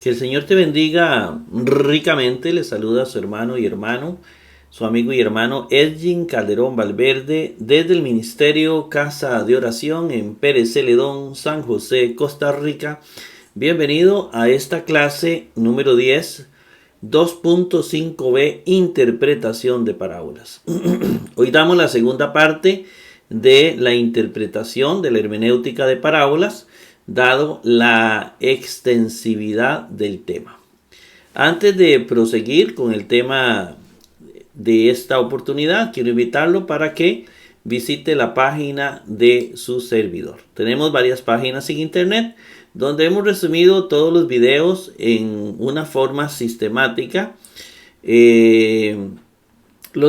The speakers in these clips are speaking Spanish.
Que el Señor te bendiga ricamente. Le saluda a su su amigo y hermano Edgin Calderón Valverde, desde el Ministerio Casa de Oración en Pérez Celedón, San José, Costa Rica. Bienvenido a esta clase número 10, 2.5b, interpretación de parábolas. Hoy damos la segunda parte de la interpretación de la hermenéutica de parábolas, dado la extensividad del tema. Antes de proseguir con el tema de esta oportunidad, quiero invitarlo para que visite la página de su servidor. Tenemos varias páginas en internet donde hemos resumido todos los videos en una forma sistemática. Los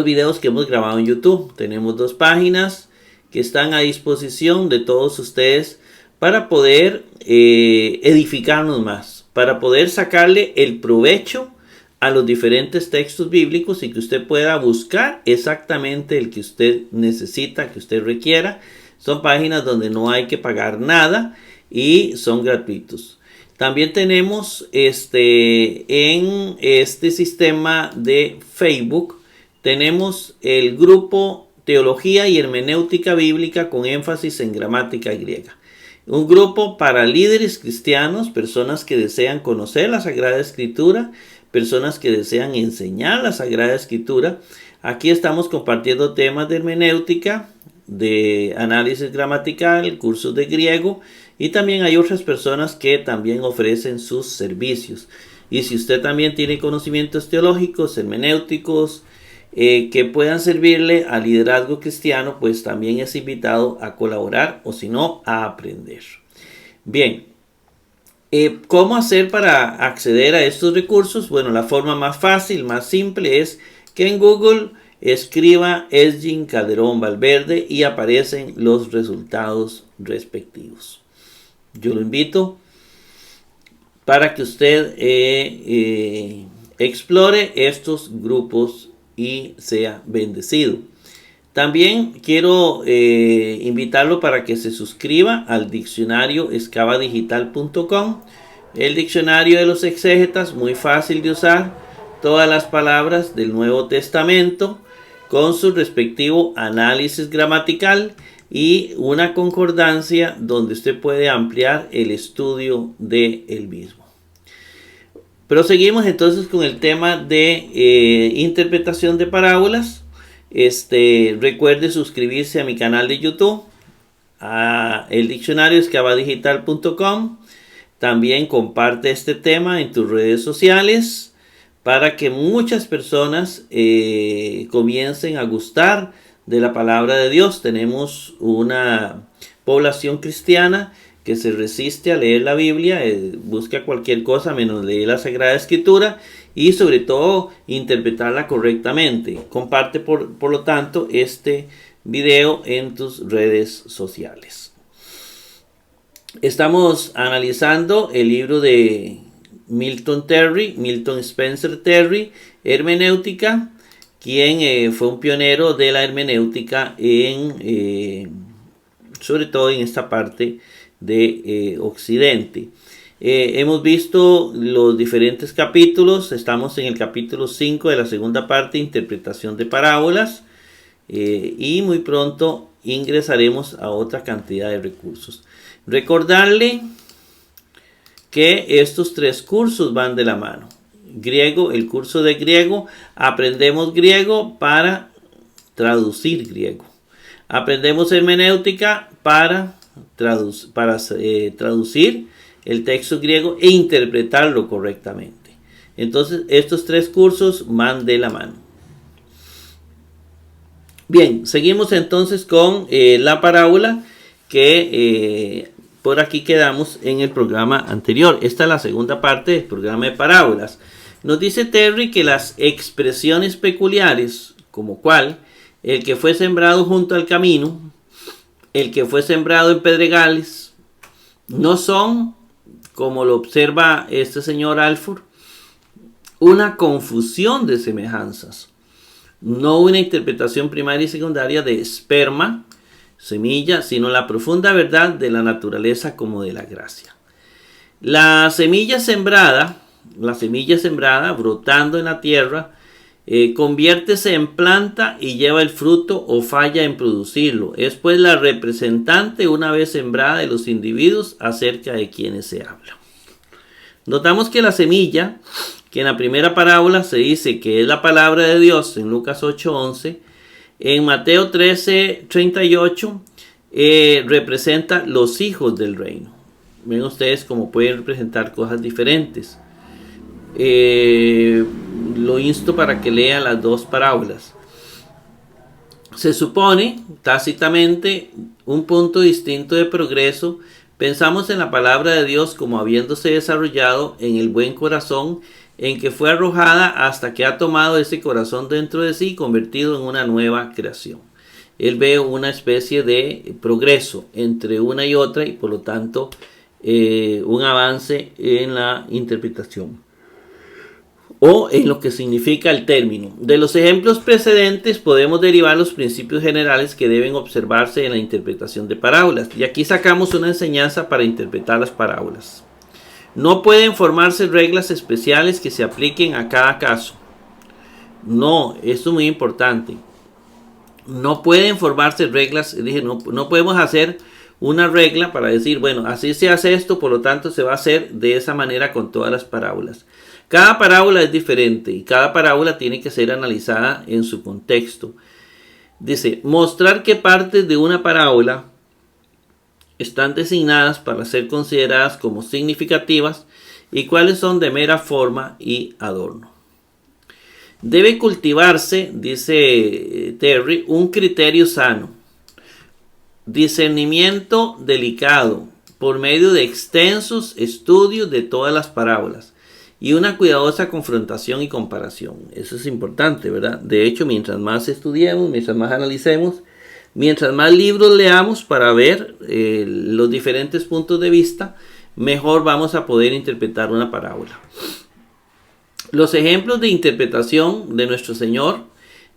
videos que hemos grabado en YouTube. Tenemos dos páginas que están a disposición de todos ustedes para poder edificarnos más, para poder sacarle el provecho a los diferentes textos bíblicos y que usted pueda buscar exactamente el que usted necesita, que usted requiera. Son páginas donde no hay que pagar nada y son gratuitos. También tenemos en este sistema de Facebook, tenemos el grupo Teología y Hermenéutica Bíblica con énfasis en gramática griega. Un grupo para líderes cristianos, personas que desean conocer la Sagrada Escritura, personas que desean enseñar la Sagrada Escritura. Aquí estamos compartiendo temas de hermenéutica, de análisis gramatical, cursos de griego, y también hay otras personas que también ofrecen sus servicios. Y si usted también tiene conocimientos teológicos, hermenéuticos, que puedan servirle al liderazgo cristiano, pues también es invitado a colaborar o si no, a aprender. Bien, ¿cómo hacer para acceder a estos recursos? Bueno, la forma más fácil, más simple es que en Google escriba Edgin Calderón Valverde y aparecen los resultados respectivos. Yo lo invito para que usted explore estos grupos y sea bendecido. También quiero invitarlo para que se suscriba al diccionario excavadigital.com. El diccionario de los exégetas, muy fácil de usar. Todas las palabras del Nuevo Testamento con su respectivo análisis gramatical y una concordancia donde usted puede ampliar el estudio del mismo. Proseguimos entonces con el tema de interpretación de parábolas. Recuerde suscribirse a mi canal de YouTube, a el diccionario excavadigital.com. También comparte este tema en tus redes sociales para que muchas personas comiencen a gustar de la palabra de Dios. Tenemos una población cristiana que se resiste a leer la Biblia, busca cualquier cosa menos leer la Sagrada Escritura y sobre todo interpretarla correctamente. Comparte por lo tanto este video en tus redes sociales. Estamos analizando el libro de Milton Spencer Terry, Hermenéutica, quien fue un pionero de la hermenéutica sobre todo en esta parte de Occidente. Hemos visto los diferentes capítulos. Estamos en el capítulo 5 de la segunda parte, interpretación de parábolas, y muy pronto ingresaremos a otra cantidad de recursos. Recordarle que estos tres cursos van de la mano. Griego, el curso de griego, aprendemos griego para traducir griego. Aprendemos hermenéutica para traducir el texto griego e interpretarlo correctamente. Entonces, estos tres cursos van de la mano. Bien, seguimos entonces con la parábola que por aquí quedamos en el programa anterior. Esta es la segunda parte del programa de parábolas. Nos dice Terry que las expresiones peculiares, como cuál, el que fue sembrado junto al camino, el que fue sembrado en pedregales, no son, como lo observa este señor Alford, una confusión de semejanzas, no una interpretación primaria y secundaria de esperma, semilla, sino la profunda verdad de la naturaleza como de la gracia. La semilla sembrada la semilla sembrada, brotando en la tierra, conviértese en planta y lleva el fruto o falla en producirlo. Es pues la representante una vez sembrada de los individuos acerca de quienes se habla. Notamos que la semilla, que en la primera parábola se dice que es la palabra de Dios en Lucas 8:11, en Mateo 13:38 representa los hijos del reino. Ven ustedes cómo pueden representar cosas diferentes. Lo insto para que lean las dos parábolas. Se supone tácitamente un punto distinto de progreso. Pensamos en la palabra de Dios como habiéndose desarrollado en el buen corazón en que fue arrojada hasta que ha tomado ese corazón dentro de sí y convertido en una nueva creación. Él ve una especie de progreso entre una y otra y por lo tanto un avance en la interpretación o en lo que significa el término. De los ejemplos precedentes podemos derivar los principios generales que deben observarse en la interpretación de parábolas. Y aquí sacamos una enseñanza para interpretar las parábolas. No pueden formarse reglas especiales que se apliquen a cada caso. No, esto es muy importante. No pueden formarse reglas, no podemos hacer una regla para decir, bueno, así se hace esto, por lo tanto se va a hacer de esa manera con todas las parábolas. Cada parábola es diferente y cada parábola tiene que ser analizada en su contexto. Dice, mostrar qué partes de una parábola están designadas para ser consideradas como significativas y cuáles son de mera forma y adorno. Debe cultivarse, dice Terry, un criterio sano, discernimiento delicado por medio de extensos estudios de todas las parábolas y una cuidadosa confrontación y comparación. Eso es importante, ¿verdad? De hecho, mientras más estudiemos, mientras más analicemos, mientras más libros leamos para ver los diferentes puntos de vista, mejor vamos a poder interpretar una parábola. Los ejemplos de interpretación de nuestro Señor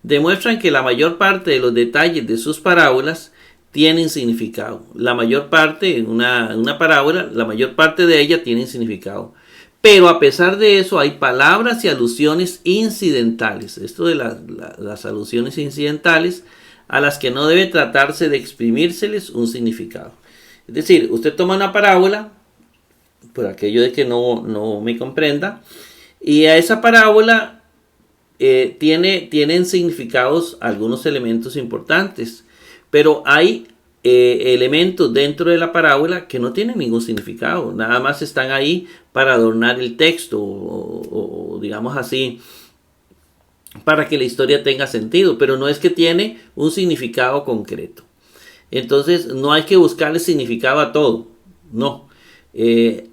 demuestran que la mayor parte de los detalles de sus parábolas tienen significado. La mayor parte, en una parábola, la mayor parte de ella tiene significado. Pero a pesar de eso hay palabras y alusiones incidentales. Esto de las alusiones incidentales a las que no debe tratarse de exprimírseles un significado. Es decir, usted toma una parábola, por aquello de que no me comprenda, y a esa parábola tienen significados algunos elementos importantes, pero hay elementos dentro de la parábola que no tienen ningún significado, nada más están ahí para adornar el texto o digamos así, para que la historia tenga sentido, pero no es que tiene un significado concreto. Entonces no hay que buscarle significado a todo, no.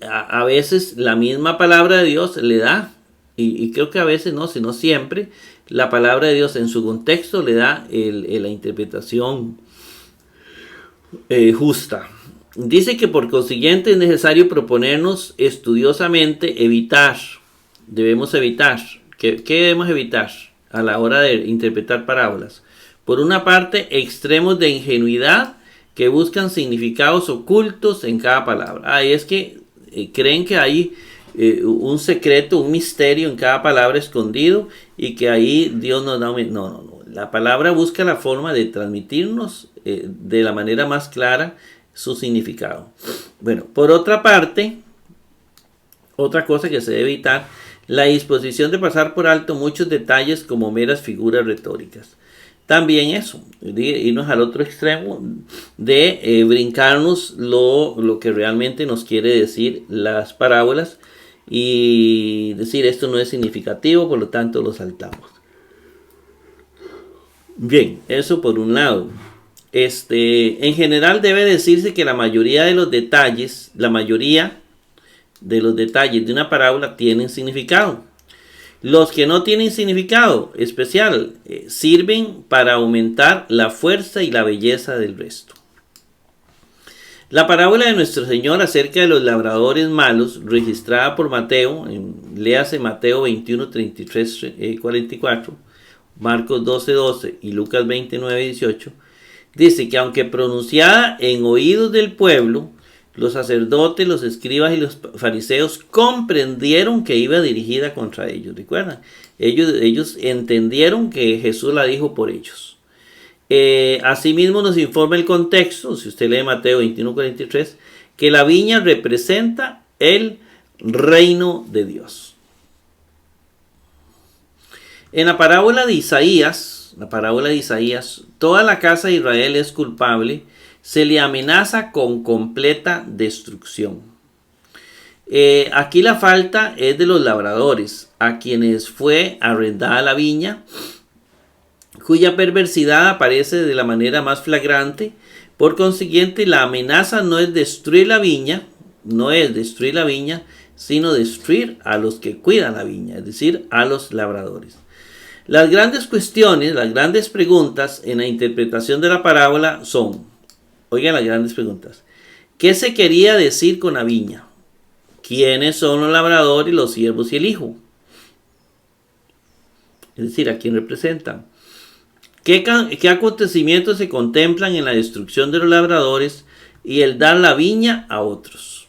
A veces la misma palabra de Dios le da, y creo que a veces no, sino siempre, la palabra de Dios en su contexto le da la interpretación justa. Dice que por consiguiente es necesario proponernos estudiosamente debemos evitar. ¿Qué debemos evitar a la hora de interpretar parábolas? Por una parte, extremos de ingenuidad que buscan significados ocultos en cada palabra. Es que creen que hay un secreto, un misterio en cada palabra escondido y que ahí Dios nos da un... No. La palabra busca la forma de transmitirnos de la manera más clara su significado. Bueno, por otra parte, otra cosa que se debe evitar, la disposición de pasar por alto muchos detalles como meras figuras retóricas. También eso, irnos al otro extremo de brincarnos lo que realmente nos quiere decir las parábolas y decir esto no es significativo, por lo tanto lo saltamos. Bien, eso por un lado. En general debe decirse que la mayoría de los detalles de una parábola tienen significado. Los que no tienen significado especial sirven para aumentar la fuerza y la belleza del resto. La parábola de nuestro Señor acerca de los labradores malos, registrada por Mateo, léase Mateo 21, 33, 44, Marcos 12, 12 y Lucas 29, 18, dice que aunque pronunciada en oídos del pueblo, los sacerdotes, los escribas y los fariseos comprendieron que iba dirigida contra ellos. ¿Recuerdan? Ellos entendieron que Jesús la dijo por ellos. Asimismo nos informa el contexto, si usted lee Mateo 21:43, que la viña representa el reino de Dios. En la parábola de Isaías, toda la casa de Israel es culpable, se le amenaza con completa destrucción. Aquí la falta es de los labradores, a quienes fue arrendada la viña, cuya perversidad aparece de la manera más flagrante. Por consiguiente, la amenaza no es destruir la viña, sino destruir a los que cuidan la viña, es decir, a los labradores. Las grandes cuestiones, las grandes preguntas en la interpretación de la parábola son, oigan las grandes preguntas, ¿qué se quería decir con la viña? ¿Quiénes son los labradores, los siervos y el hijo? Es decir, ¿a quién representan? ¿Qué acontecimientos se contemplan en la destrucción de los labradores y el dar la viña a otros?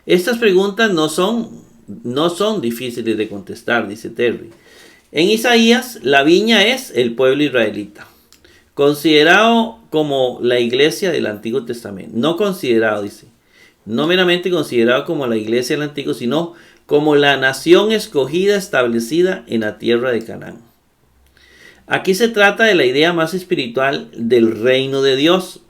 Estas preguntas no son difíciles de contestar, dice Terry. En Isaías, la viña es el pueblo israelita, considerado como la iglesia del Antiguo Testamento. No considerado, dice. No meramente considerado como la iglesia del Antiguo, sino como la nación escogida establecida en la tierra de Canaán. Aquí se trata de la idea más espiritual del reino de Dios,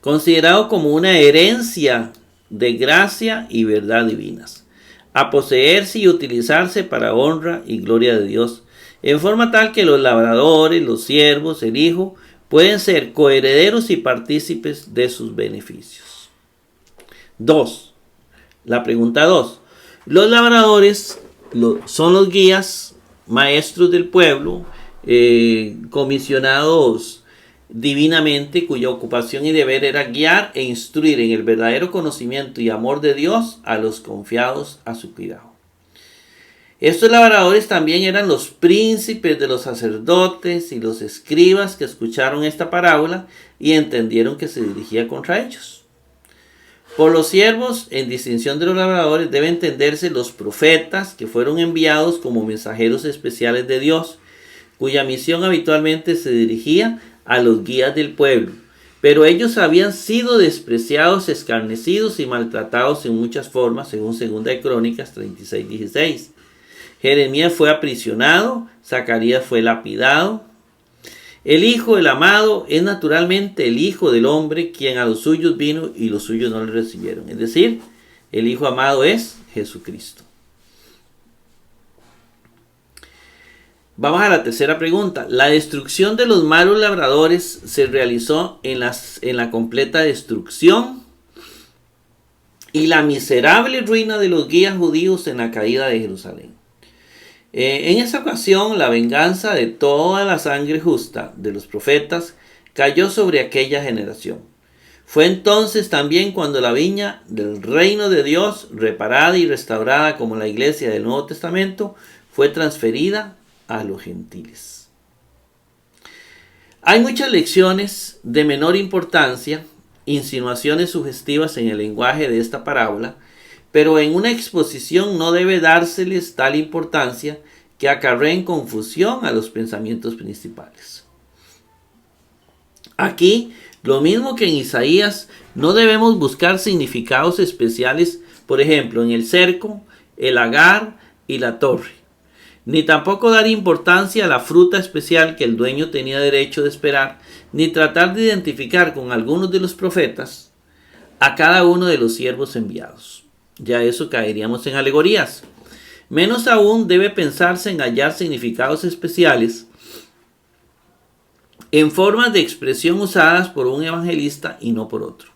considerado como una herencia de gracia y verdad divinas, a poseerse y utilizarse para honra y gloria de Dios, en forma tal que los labradores, los siervos, el hijo, pueden ser coherederos y partícipes de sus beneficios. 2. La pregunta 2. Los labradores son los guías, maestros del pueblo, comisionados divinamente, cuya ocupación y deber era guiar e instruir en el verdadero conocimiento y amor de Dios a los confiados a su cuidado. Estos labradores también eran los príncipes de los sacerdotes y los escribas que escucharon esta parábola y entendieron que se dirigía contra ellos. Por los siervos, en distinción de los labradores, deben entenderse los profetas que fueron enviados como mensajeros especiales de Dios, cuya misión habitualmente se dirigía a los guías del pueblo. Pero ellos habían sido despreciados, escarnecidos y maltratados en muchas formas, según 2 de Crónicas 36:16. Jeremías fue aprisionado, Zacarías fue lapidado. El Hijo, el amado, es naturalmente el Hijo del hombre, quien a los suyos vino y los suyos no le recibieron. Es decir, el Hijo amado es Jesucristo. Vamos a la tercera pregunta. La destrucción de los malos labradores se realizó en la completa destrucción y la miserable ruina de los guías judíos en la caída de Jerusalén. En esa ocasión, la venganza de toda la sangre justa de los profetas cayó sobre aquella generación. Fue entonces también cuando la viña del reino de Dios, reparada y restaurada como la iglesia del Nuevo Testamento, fue transferida a los gentiles. Hay muchas lecciones de menor importancia, insinuaciones sugestivas en el lenguaje de esta parábola, pero en una exposición no debe dárseles tal importancia que acarreen confusión a los pensamientos principales. Aquí, lo mismo que en Isaías, no debemos buscar significados especiales, por ejemplo, en el cerco, el lagar y la torre, ni tampoco dar importancia a la fruta especial que el dueño tenía derecho de esperar, ni tratar de identificar con algunos de los profetas a cada uno de los siervos enviados. Ya eso caeríamos en alegorías. Menos aún debe pensarse en hallar significados especiales en formas de expresión usadas por un evangelista y no por otro.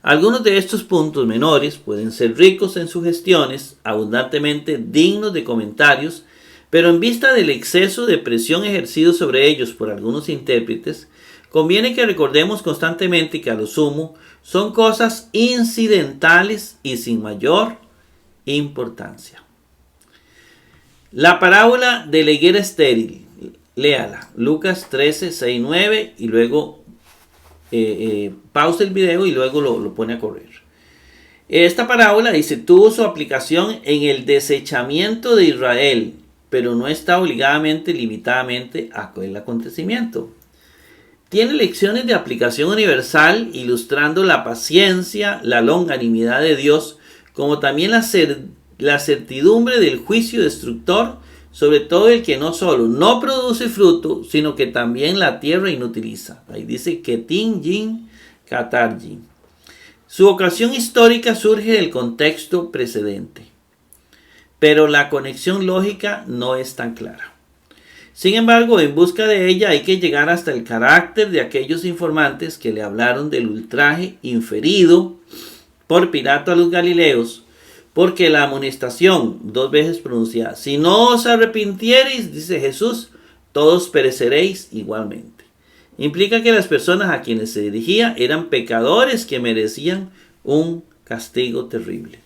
Algunos de estos puntos menores pueden ser ricos en sugestiones, abundantemente dignos de comentarios, pero en vista del exceso de presión ejercido sobre ellos por algunos intérpretes, conviene que recordemos constantemente que a lo sumo son cosas incidentales y sin mayor importancia. La parábola de la higuera estéril, léala, Lucas 13, 6, 9 y luego pausa el video y luego lo pone a correr. Esta parábola dice, tuvo su aplicación en el desechamiento de Israel, pero no está obligadamente, limitadamente a aquel acontecimiento. Tiene lecciones de aplicación universal, ilustrando la paciencia, la longanimidad de Dios, como también la certidumbre del juicio destructor sobre todo el que no solo no produce fruto, sino que también la tierra inutiliza. Ahí dice Ketin Yin Katarjin. Su ocasión histórica surge del contexto precedente, pero la conexión lógica no es tan clara. Sin embargo, en busca de ella hay que llegar hasta el carácter de aquellos informantes que le hablaron del ultraje inferido por Pilato a los galileos, porque la amonestación, 2 veces pronunciada, si no os arrepintiereis, dice Jesús, todos pereceréis igualmente. Implica que las personas a quienes se dirigía eran pecadores que merecían un castigo terrible.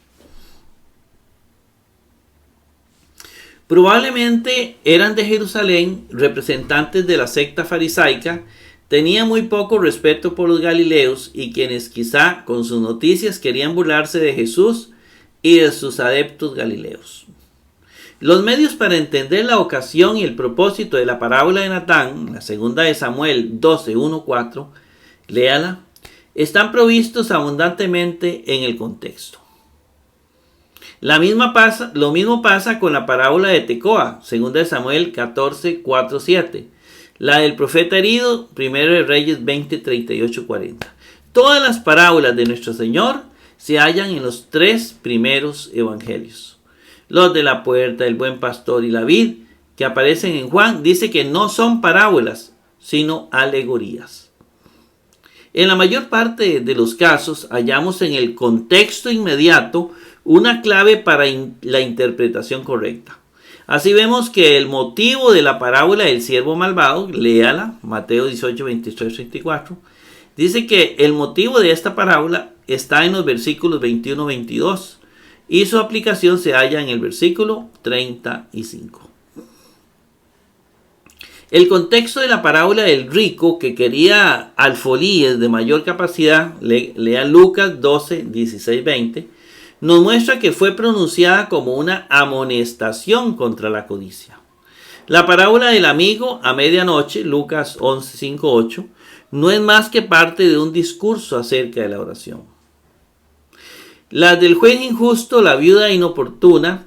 Probablemente eran de Jerusalén, representantes de la secta farisaica, tenían muy poco respeto por los galileos y quienes quizá con sus noticias querían burlarse de Jesús y de sus adeptos galileos. Los medios para entender la ocasión y el propósito de la parábola de Natán, la segunda de Samuel 12, 1, 4, léala, están provistos abundantemente en el contexto. Lo mismo pasa con la parábola de Tecoa, segunda de Samuel 14, 4, 7. La del profeta herido, primero de Reyes 20, 38, 40. Todas las parábolas de nuestro Señor se hallan en los 3 primeros evangelios. Los de la puerta, el buen pastor y la vid, que aparecen en Juan, dice que no son parábolas, sino alegorías. En la mayor parte de los casos hallamos en el contexto inmediato una clave para la interpretación correcta. Así vemos que el motivo de la parábola del siervo malvado, léala, Mateo 18, 23, 34, dice que el motivo de esta parábola está en los versículos 21, 22 y su aplicación se halla en el versículo 35. El contexto de la parábola del rico que quería alfolíes de mayor capacidad, lea Lucas 12, 16, 20, nos muestra que fue pronunciada como una amonestación contra la codicia. La parábola del amigo a medianoche, Lucas 11, 5, 8, no es más que parte de un discurso acerca de la oración. Las del juez injusto, la viuda inoportuna,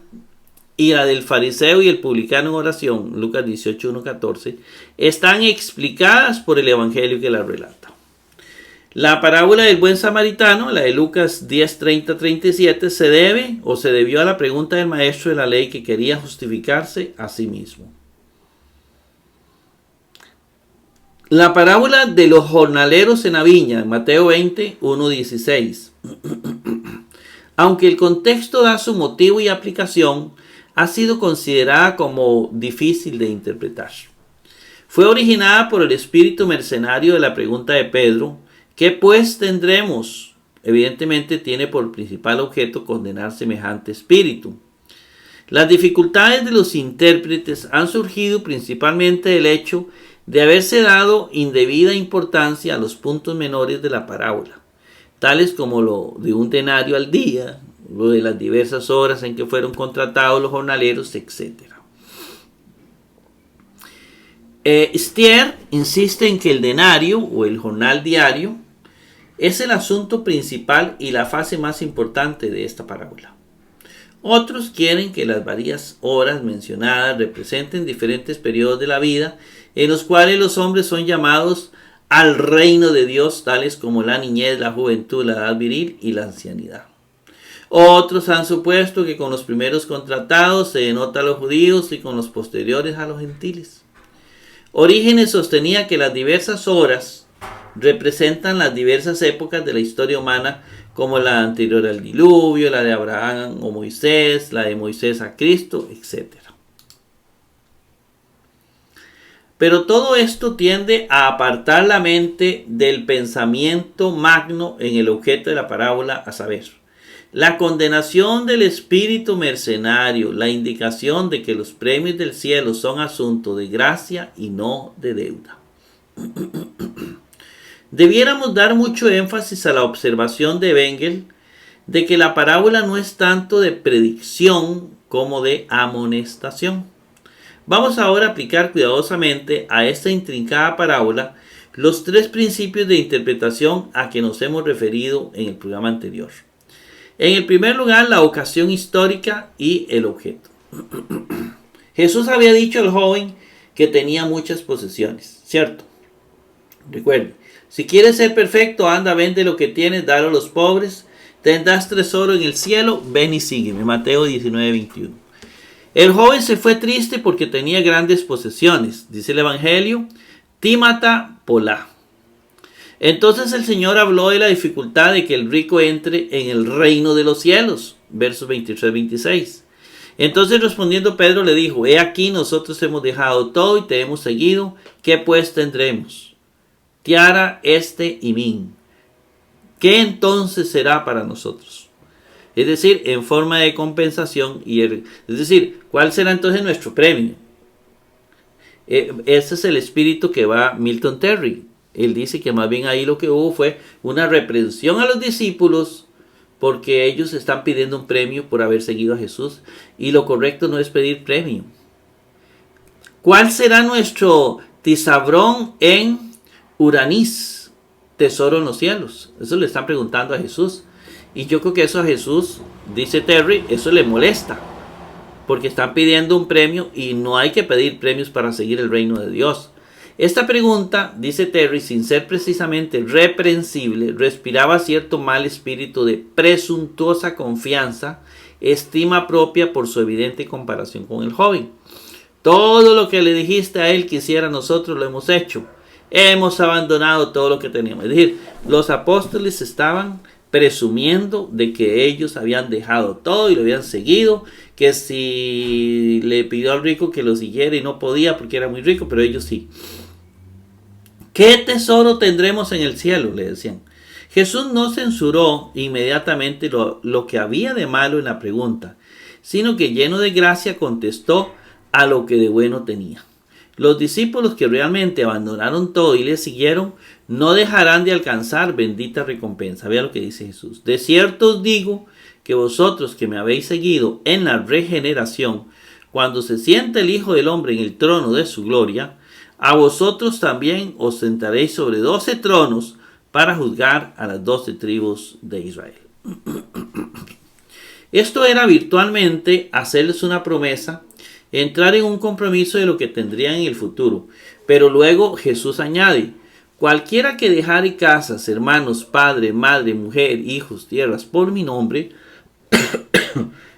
y la del fariseo y el publicano en oración, Lucas 18, 1, 14, están explicadas por el evangelio que la relata. La parábola del buen samaritano, la de Lucas 10, 30, 37, se debió a la pregunta del maestro de la ley que quería justificarse a sí mismo. La parábola de los jornaleros en la viña, Mateo 20, 1, 16. Aunque el contexto da su motivo y aplicación, ha sido considerada como difícil de interpretar. Fue originada por el espíritu mercenario de la pregunta de Pedro, ¿qué pues tendremos? Evidentemente tiene por principal objeto condenar semejante espíritu. Las dificultades de los intérpretes han surgido principalmente del hecho de haberse dado indebida importancia a los puntos menores de la parábola, tales como lo de un denario al día, lo de las diversas horas en que fueron contratados los jornaleros, etc. Stier insiste en que el denario o el jornal diario es el asunto principal y la fase más importante de esta parábola. Otros quieren que las varias horas mencionadas representen diferentes periodos de la vida en los cuales los hombres son llamados al reino de Dios, tales como la niñez, la juventud, la edad viril y la ancianidad. Otros han supuesto que con los primeros contratados se denota a los judíos y con los posteriores a los gentiles. Orígenes sostenía que las diversas horas representan las diversas épocas de la historia humana, como la anterior al diluvio, la de Abraham o Moisés, la de Moisés a Cristo, etc. Pero todo esto tiende a apartar la mente del pensamiento magno en el objeto de la parábola, a saber, la condenación del espíritu mercenario, la indicación de que los premios del cielo son asunto de gracia y no de deuda. Debiéramos dar mucho énfasis a la observación de Bengel de que la parábola no es tanto de predicción como de amonestación. Vamos ahora a aplicar cuidadosamente a esta intrincada parábola los tres principios de interpretación a que nos hemos referido en el programa anterior. En el primer lugar, la ocasión histórica y el objeto. Jesús había dicho al joven que tenía muchas posesiones, ¿cierto? Recuerden, si quieres ser perfecto, anda, vende lo que tienes, dalo a los pobres, tendrás tesoro en el cielo, ven y sígueme. Mateo 19:21. El joven se fue triste porque tenía grandes posesiones, dice el Evangelio, tímata polá. Entonces el Señor habló de la dificultad de que el rico entre en el reino de los cielos, versos 23-26. Entonces respondiendo Pedro le dijo, he aquí nosotros hemos dejado todo y te hemos seguido, ¿qué pues tendremos? Tiara, y min. ¿Qué entonces será para nosotros? Es decir, en forma de compensación, es decir, ¿cuál será entonces nuestro premio? Ese es el espíritu que va Milton Terry. Él dice que más bien ahí lo que hubo fue una reprensión a los discípulos porque ellos están pidiendo un premio por haber seguido a Jesús y lo correcto no es pedir premio. ¿Cuál será nuestro tisabrón en Uranís? Tesoro en los cielos. Eso le están preguntando a Jesús. Y yo creo que eso a Jesús, dice Terry, eso le molesta. Porque están pidiendo un premio y no hay que pedir premios para seguir el reino de Dios. Esta pregunta, dice Terry, sin ser precisamente reprensible, respiraba cierto mal espíritu de presuntuosa confianza, estima propia por su evidente comparación con el joven. Todo lo que le dijiste a él que hiciera nosotros lo hemos hecho. Hemos abandonado todo lo que teníamos. Es decir, los apóstoles estaban presumiendo de que ellos habían dejado todo y lo habían seguido, que si le pidió al rico que lo siguiera y no podía porque era muy rico, pero ellos sí. ¿Qué tesoro tendremos en el cielo?, le decían. Jesús no censuró inmediatamente lo que había de malo en la pregunta, sino que lleno de gracia contestó a lo que de bueno tenía. Los discípulos que realmente abandonaron todo y le siguieron, no dejarán de alcanzar bendita recompensa. Vea lo que dice Jesús. De cierto os digo que vosotros que me habéis seguido en la regeneración, cuando se sienta el Hijo del Hombre en el trono de su gloria, a vosotros también os sentaréis sobre 12 tronos para juzgar a las 12 tribus de Israel. Esto era virtualmente hacerles una promesa, entrar en un compromiso de lo que tendrían en el futuro. Pero luego Jesús añade, cualquiera que dejare casas, hermanos, padre, madre, mujer, hijos, tierras, por mi nombre,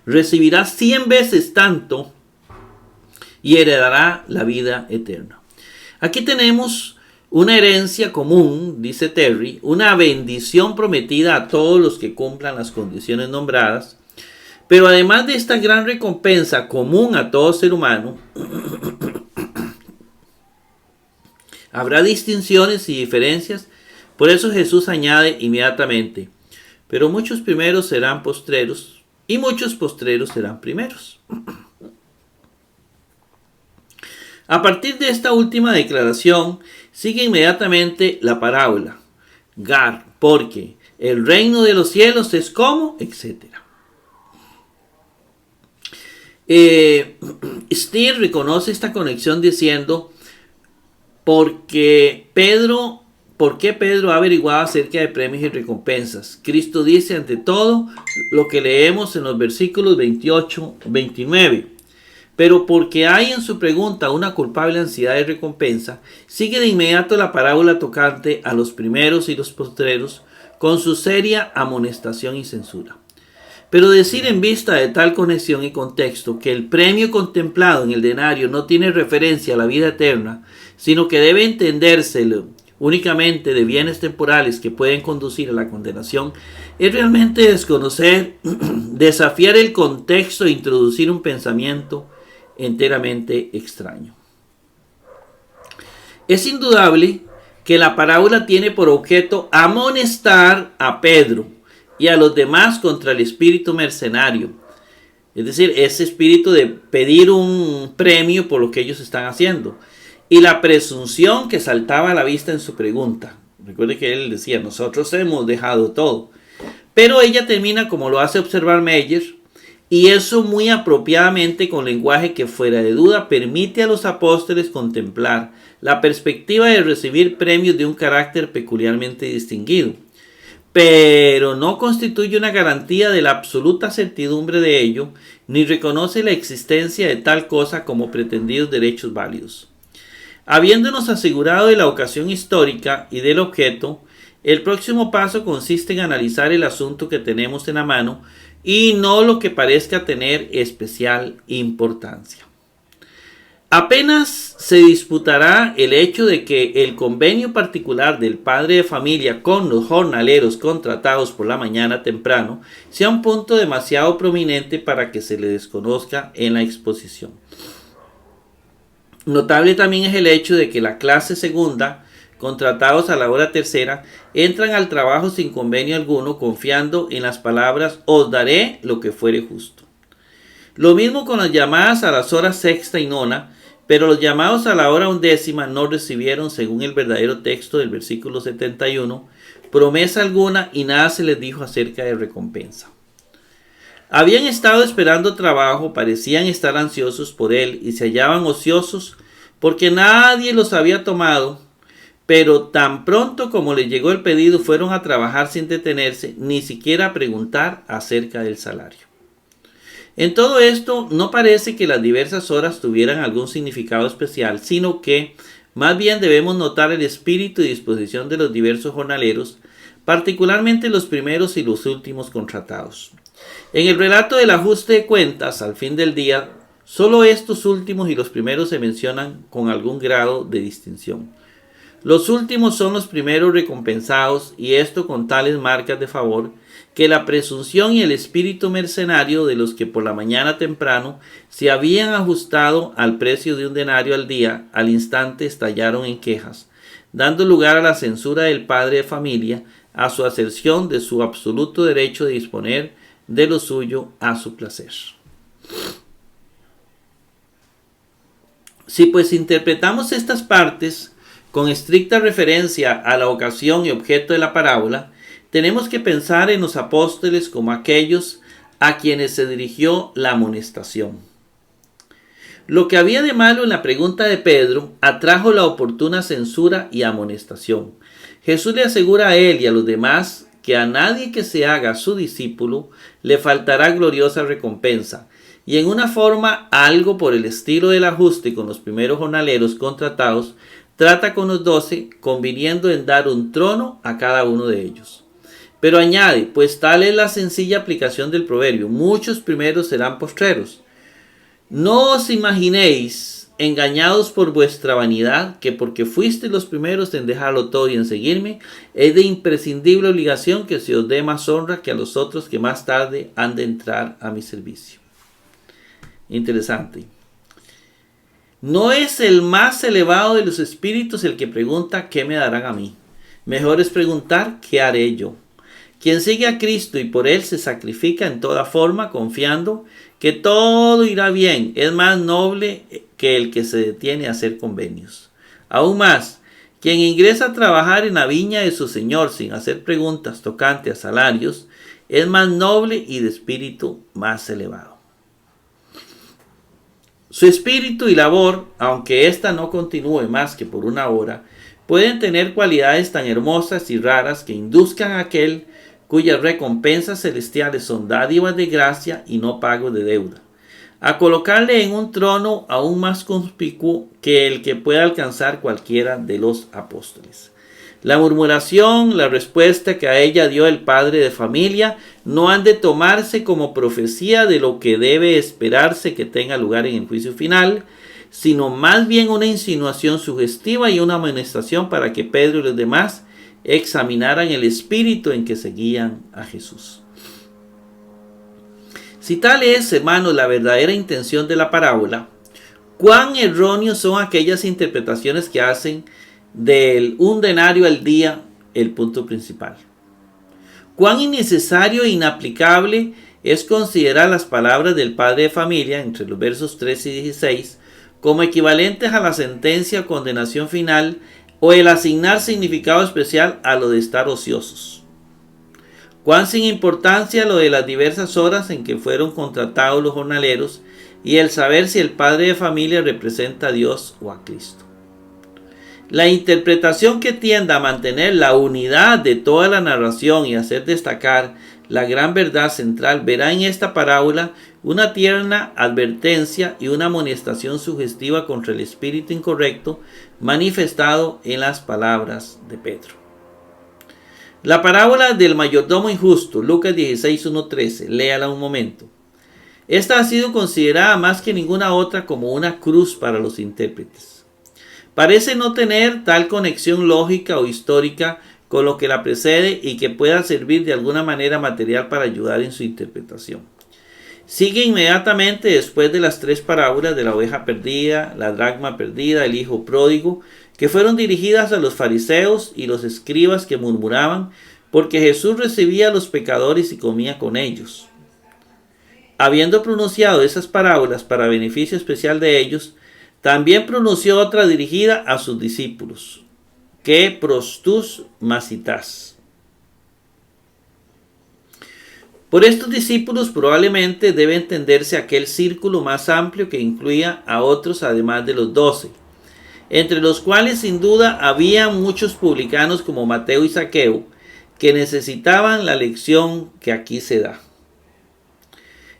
recibirá 100 veces tanto y heredará la vida eterna. Aquí tenemos una herencia común, dice Terry, una bendición prometida a todos los que cumplan las condiciones nombradas. Pero además de esta gran recompensa común a todo ser humano, habrá distinciones y diferencias. Por eso Jesús añade inmediatamente, pero muchos primeros serán postreros y muchos postreros serán primeros. A partir de esta última declaración, sigue inmediatamente la parábola. Gar, porque el reino de los cielos es como, etc. Stier reconoce esta conexión diciendo, ¿por qué Pedro ha averiguado acerca de premios y recompensas? Cristo dice ante todo lo que leemos en los versículos 28-29. Pero porque hay en su pregunta una culpable ansiedad de recompensa, sigue de inmediato la parábola tocante a los primeros y los postreros con su seria amonestación y censura. Pero decir en vista de tal conexión y contexto que el premio contemplado en el denario no tiene referencia a la vida eterna, sino que debe entendérselo únicamente de bienes temporales que pueden conducir a la condenación, es realmente desconocer, desafiar el contexto e introducir un pensamiento enteramente extraño. Es indudable que la parábola tiene por objeto amonestar a Pedro y a los demás contra el espíritu mercenario, es decir, ese espíritu de pedir un premio por lo que ellos están haciendo, y la presunción que saltaba a la vista en su pregunta, Recuerde que él decía, nosotros hemos dejado todo. Pero ella termina como lo hace observar Meyer, y eso muy apropiadamente con lenguaje que fuera de duda permite a los apóstoles contemplar la perspectiva de recibir premios de un carácter peculiarmente distinguido, pero no constituye una garantía de la absoluta certidumbre de ello, ni reconoce la existencia de tal cosa como pretendidos derechos válidos. Habiéndonos asegurado de la ocasión histórica y del objeto, el próximo paso consiste en analizar el asunto que tenemos en la mano y no lo que parezca tener especial importancia. Apenas se disputará el hecho de que el convenio particular del padre de familia con los jornaleros contratados por la mañana temprano sea un punto demasiado prominente para que se le desconozca en la exposición. Notable también es el hecho de que la clase segunda, contratados a la hora tercera, entran al trabajo sin convenio alguno, confiando en las palabras os daré lo que fuere justo. Lo mismo con las llamadas a las horas sexta y nona, pero los llamados a la hora undécima no recibieron, según el verdadero texto del versículo 71, promesa alguna y nada se les dijo acerca de recompensa. Habían estado esperando trabajo, parecían estar ansiosos por él y se hallaban ociosos porque nadie los había tomado, pero tan pronto como les llegó el pedido fueron a trabajar sin detenerse, ni siquiera a preguntar acerca del salario. En todo esto no parece que las diversas horas tuvieran algún significado especial, sino que más bien debemos notar el espíritu y disposición de los diversos jornaleros, particularmente los primeros y los últimos contratados. En el relato del ajuste de cuentas al fin del día, solo estos últimos y los primeros se mencionan con algún grado de distinción. Los últimos son los primeros recompensados, y esto con tales marcas de favor que la presunción y el espíritu mercenario de los que por la mañana temprano se habían ajustado al precio de un denario al día, al instante estallaron en quejas, dando lugar a la censura del padre de familia, a su aserción de su absoluto derecho de disponer de lo suyo a su placer. Si pues interpretamos estas partes con estricta referencia a la ocasión y objeto de la parábola, tenemos que pensar en los apóstoles como aquellos a quienes se dirigió la amonestación. Lo que había de malo en la pregunta de Pedro atrajo la oportuna censura y amonestación. Jesús le asegura a él y a los demás que a nadie que se haga su discípulo le faltará gloriosa recompensa, y en una forma algo por el estilo del ajuste con los primeros jornaleros contratados, trata con los 12, conviniendo en dar un trono a cada uno de ellos. Pero añade, pues tal es la sencilla aplicación del proverbio, muchos primeros serán postreros. No os imaginéis, engañados por vuestra vanidad, que porque fuisteis los primeros en dejarlo todo y en seguirme, es de imprescindible obligación que se os dé más honra que a los otros que más tarde han de entrar a mi servicio. Interesante. No es el más elevado de los espíritus el que pregunta ¿qué me darán a mí? Mejor es preguntar ¿qué haré yo? Quien sigue a Cristo y por él se sacrifica en toda forma, confiando que todo irá bien, es más noble que el que se detiene a hacer convenios. Aún más, quien ingresa a trabajar en la viña de su Señor sin hacer preguntas tocante a salarios, es más noble y de espíritu más elevado. Su espíritu y labor, aunque ésta no continúe más que por una hora, pueden tener cualidades tan hermosas y raras que induzcan a aquel cuyas recompensas celestiales son dádivas de gracia y no pago de deuda, a colocarle en un trono aún más conspicuo que el que pueda alcanzar cualquiera de los apóstoles. La murmuración, la respuesta que a ella dio el padre de familia, no han de tomarse como profecía de lo que debe esperarse que tenga lugar en el juicio final, sino más bien una insinuación sugestiva y una amonestación para que Pedro y los demás examinaran el espíritu en que seguían a Jesús. Si tal es, hermanos, la verdadera intención de la parábola, cuán erróneos son aquellas interpretaciones que hacen del un denario al día el punto principal. Cuán innecesario e inaplicable es considerar las palabras del padre de familia entre los versos 13 y 16 como equivalentes a la sentencia o condenación final o el asignar significado especial a lo de estar ociosos. Cuán sin importancia lo de las diversas horas en que fueron contratados los jornaleros y el saber si el padre de familia representa a Dios o a Cristo. La interpretación que tienda a mantener la unidad de toda la narración y hacer destacar la gran verdad central verá en esta parábola una tierna advertencia y una amonestación sugestiva contra el espíritu incorrecto manifestado en las palabras de Pedro. La parábola del mayordomo injusto, Lucas 16:1-13, léala un momento. Esta ha sido considerada más que ninguna otra como una cruz para los intérpretes. Parece no tener tal conexión lógica o histórica con lo que la precede y que pueda servir de alguna manera material para ayudar en su interpretación. Sigue inmediatamente después de las tres parábolas de la oveja perdida, la dracma perdida, el hijo pródigo, que fueron dirigidas a los fariseos y los escribas que murmuraban porque Jesús recibía a los pecadores y comía con ellos. Habiendo pronunciado esas parábolas para beneficio especial de ellos, también pronunció otra dirigida a sus discípulos, que prostus masitas. Por estos discípulos probablemente debe entenderse aquel círculo más amplio que incluía a otros además de los 12, entre los cuales sin duda había muchos publicanos como Mateo y Zaqueo, que necesitaban la lección que aquí se da.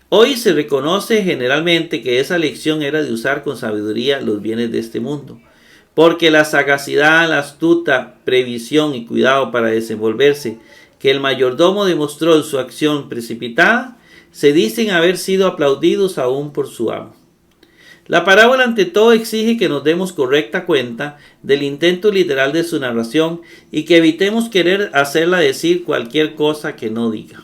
Hoy se reconoce generalmente que esa lección era de usar con sabiduría los bienes de este mundo, porque la sagacidad, la astuta previsión y cuidado para desenvolverse que el mayordomo demostró en su acción precipitada, se dicen haber sido aplaudidos aún por su amo. La parábola ante todo exige que nos demos correcta cuenta del intento literal de su narración y que evitemos querer hacerla decir cualquier cosa que no diga.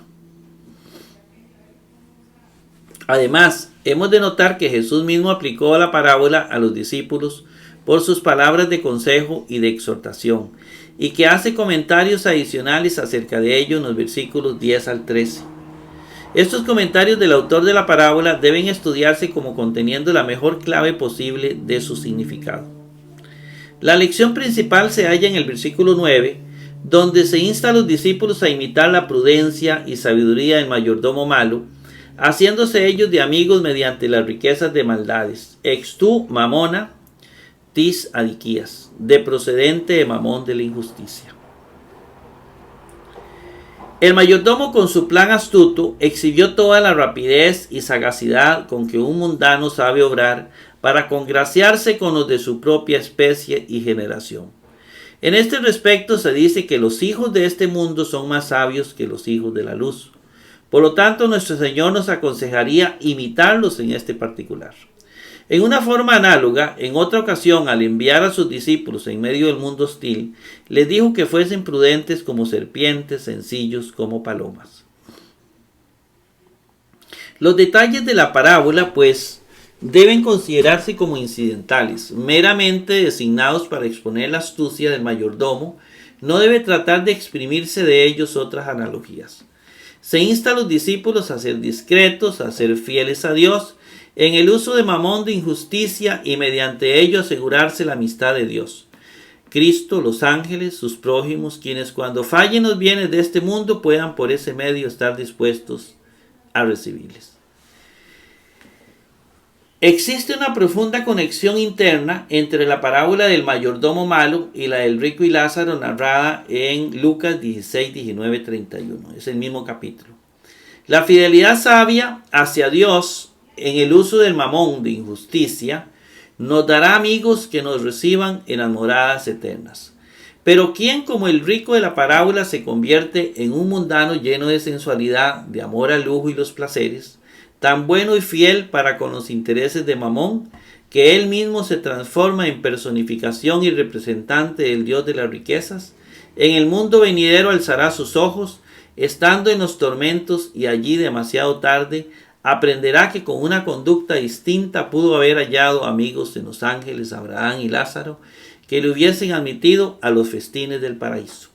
Además, hemos de notar que Jesús mismo aplicó la parábola a los discípulos por sus palabras de consejo y de exhortación, y que hace comentarios adicionales acerca de ello en los versículos 10 al 13. Estos comentarios del autor de la parábola deben estudiarse como conteniendo la mejor clave posible de su significado. La lección principal se halla en el versículo 9, donde se insta a los discípulos a imitar la prudencia y sabiduría del mayordomo malo, haciéndose ellos de amigos mediante las riquezas de maldades, ex tu mamona tis adiquías, de procedente de mamón de la injusticia. El mayordomo con su plan astuto exhibió toda la rapidez y sagacidad con que un mundano sabe obrar para congraciarse con los de su propia especie y generación. En este respecto se dice que los hijos de este mundo son más sabios que los hijos de la luz. Por lo tanto, nuestro Señor nos aconsejaría imitarlos en este particular. En una forma análoga, en otra ocasión, al enviar a sus discípulos en medio del mundo hostil, les dijo que fuesen prudentes como serpientes, sencillos como palomas. Los detalles de la parábola, pues, deben considerarse como incidentales, meramente designados para exponer la astucia del mayordomo. No debe tratar de exprimirse de ellos otras analogías. Se insta a los discípulos a ser discretos, a ser fieles a Dios, en el uso de mamón de injusticia y mediante ello asegurarse la amistad de Dios, Cristo, los ángeles, sus prójimos, quienes cuando fallen los bienes de este mundo puedan por ese medio estar dispuestos a recibirles. Existe una profunda conexión interna entre la parábola del mayordomo malo y la del rico y Lázaro narrada en Lucas 16, 19, 31. Es el mismo capítulo. La fidelidad sabia hacia Dios en el uso del mamón de injusticia nos dará amigos que nos reciban en las moradas eternas. Pero ¿quién como el rico de la parábola se convierte en un mundano lleno de sensualidad, de amor al lujo y los placeres, tan bueno y fiel para con los intereses de mamón, que él mismo se transforma en personificación y representante del Dios de las riquezas? En el mundo venidero alzará sus ojos, estando en los tormentos y allí demasiado tarde, aprenderá que con una conducta distinta pudo haber hallado amigos en los ángeles Abraham y Lázaro que le hubiesen admitido a los festines del paraíso.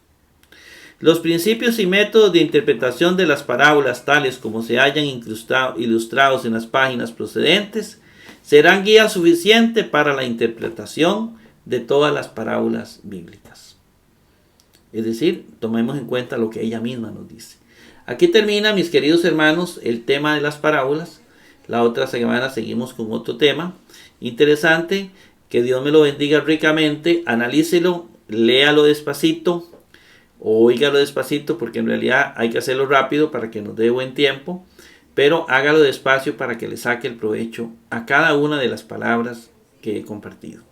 Los principios y métodos de interpretación de las parábolas, tales como se hayan ilustrados en las páginas procedentes, serán guía suficiente para la interpretación de todas las parábolas bíblicas. Es decir, tomemos en cuenta lo que ella misma nos dice. Aquí termina, mis queridos hermanos, el tema de las parábolas. La otra semana seguimos con otro tema interesante. Que Dios me lo bendiga ricamente. Analícelo, léalo despacito, o óigalo despacito, porque en realidad hay que hacerlo rápido para que nos dé buen tiempo. Pero hágalo despacio para que le saque el provecho a cada una de las palabras que he compartido.